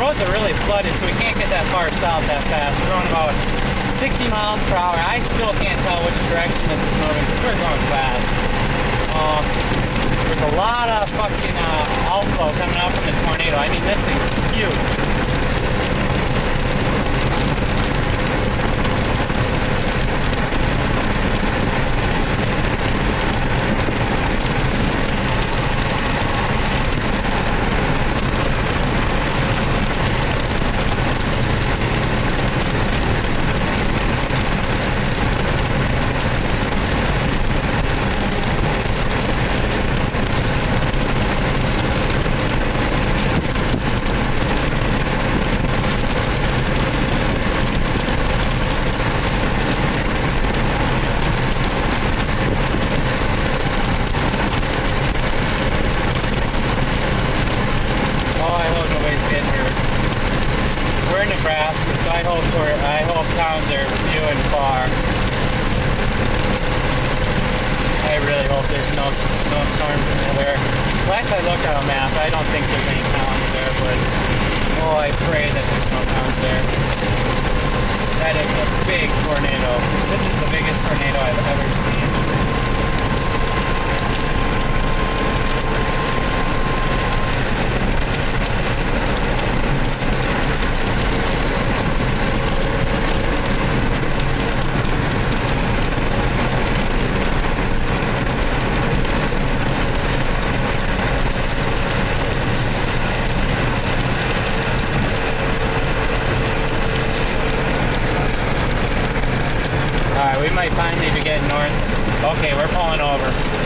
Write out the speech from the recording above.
roads are really flooded, so we can't get that far south that fast. We're going about 60 miles per hour. I still can't tell which direction this is moving because we're going fast. There's a lot of fucking outflow coming out from the tornado. I mean, this thing's huge. Nebraska, so I hope towns are few and far. I really hope there's no storms anywhere. Last I looked on a map, I don't think there's any towns there, but oh, I pray that there's no towns there. That is a big tornado. This is the biggest tornado I've ever seen. Alright, we might finally be getting north. Okay, we're pulling over.